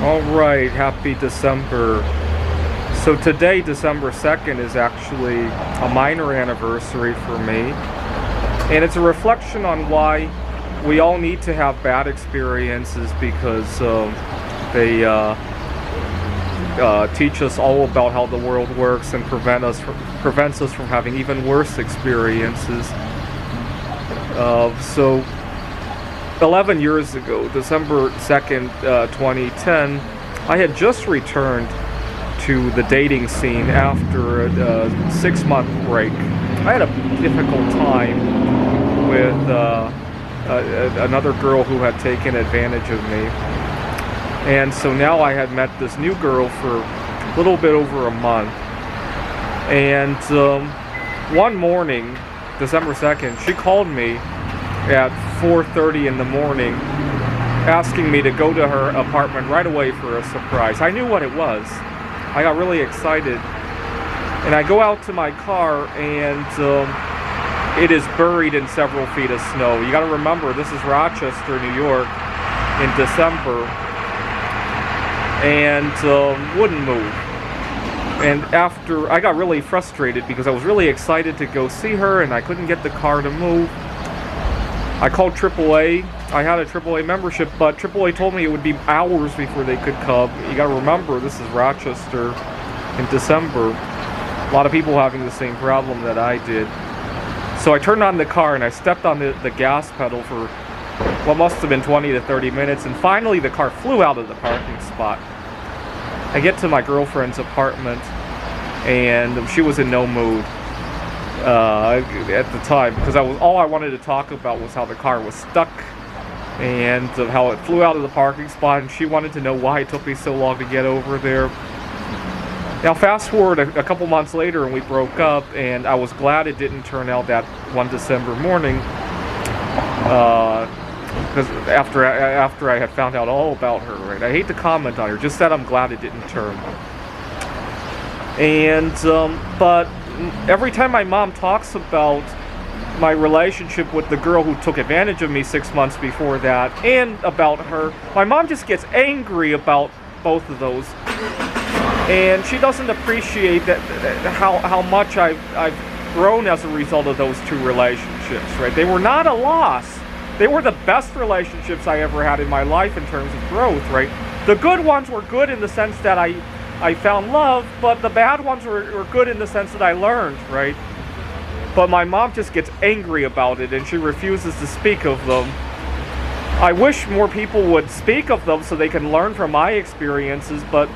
All right, happy December. So today, December 2nd, is actually a minor anniversary for me. And it's a reflection on why we all need to have bad experiences because they teach us all about how the world works and prevents us from having even worse experiences. So 11 years ago, December 2nd, 2010, I had just returned to the dating scene after a 6-month break. I had a difficult time with another girl who had taken advantage of me. And so now I had met this new girl for a little bit over a month. And one morning, December 2nd, she called me at 4:30 in the morning asking me to go to her apartment right away for a surprise. I knew what it was. I got really excited. And I go out to my car and it is buried in several feet of snow. You got to remember, this is Rochester, New York in December. And wouldn't move. And after, I got really frustrated because I was really excited to go see her and I couldn't get the car to move. I called AAA. I had a AAA membership, but AAA told me it would be hours before they could come. You gotta remember, this is Rochester in December. A lot of people having the same problem that I did. So I turned on the car and I stepped on the gas pedal for what must have been 20 to 30 minutes, and finally the car flew out of the parking spot. I get to my girlfriend's apartment and she was in no mood at the time, because all I wanted to talk about was how the car was stuck and how it flew out of the parking spot, and she wanted to know why it took me so long to get over there. Now fast forward a couple months later and we broke up, and I was glad it didn't turn out that one December morning, because after I had found out all about her, right? I hate to comment on her, just that I'm glad it didn't turn. And but every time my mom talks about my relationship with the girl who took advantage of me 6 months before that, and about her, my mom just gets angry about both of those. And she doesn't appreciate how much I've grown as a result of those two relationships, right? They were not a loss. They were the best relationships I ever had in my life in terms of growth, right? The good ones were good in the sense that I found love, but the bad ones were good in the sense that I learned, right? But my mom just gets angry about it and she refuses to speak of them. I wish more people would speak of them so they can learn from my experiences, but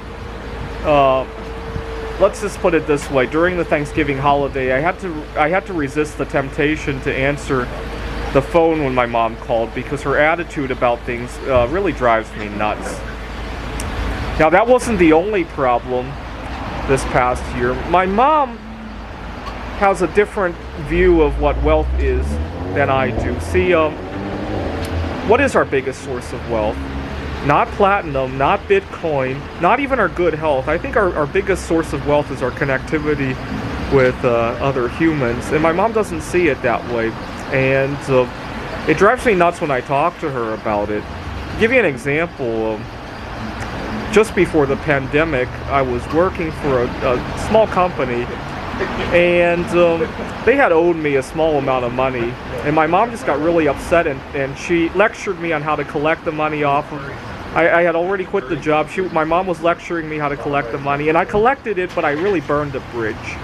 let's just put it this way. During the Thanksgiving holiday, I had to resist the temptation to answer the phone when my mom called, because her attitude about things really drives me nuts. Now that wasn't the only problem this past year. My mom has a different view of what wealth is than I do. See, what is our biggest source of wealth? Not platinum, not Bitcoin, not even our good health. I think our biggest source of wealth is our connectivity with other humans. And my mom doesn't see it that way. And it drives me nuts when I talk to her about it. To give you an example, just before the pandemic, I was working for a small company, and they had owed me a small amount of money. And my mom just got really upset, and she lectured me on how to collect the money off of. I had already quit the job. My mom was lecturing me how to collect the money, and I collected it, but I really burned a bridge.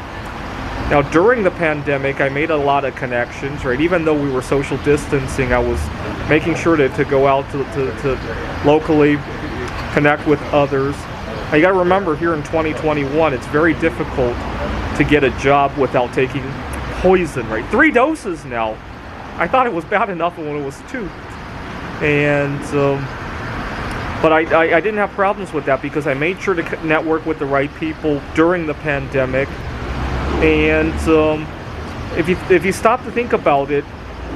Now, during the pandemic, I made a lot of connections, right? Even though we were social distancing, I was making sure to go out to locally connect with others. Now, you got to remember, here in 2021, it's very difficult to get a job without taking poison, right? 3 doses now. I thought it was bad enough when it was 2. And but I didn't have problems with that because I made sure to network with the right people during the pandemic. And if you stop to think about it,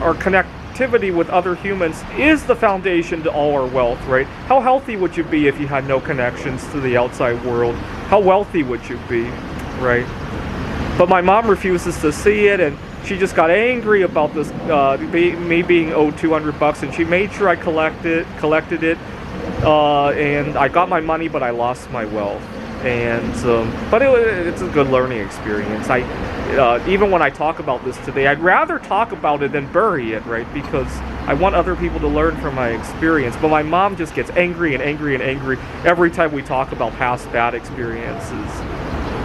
our connectivity with other humans is the foundation to all our wealth, right? How healthy would you be if you had no connections to the outside world? How wealthy would you be, right? But my mom refuses to see it, and she just got angry about this me being owed $200, and she made sure I collected it. and I got my money, but I lost my wealth. And but it's a good learning experience. Even when I talk about this today, I'd rather talk about it than bury it, right? Because I want other people to learn from my experience. But my mom just gets angry and angry and angry every time we talk about past bad experiences.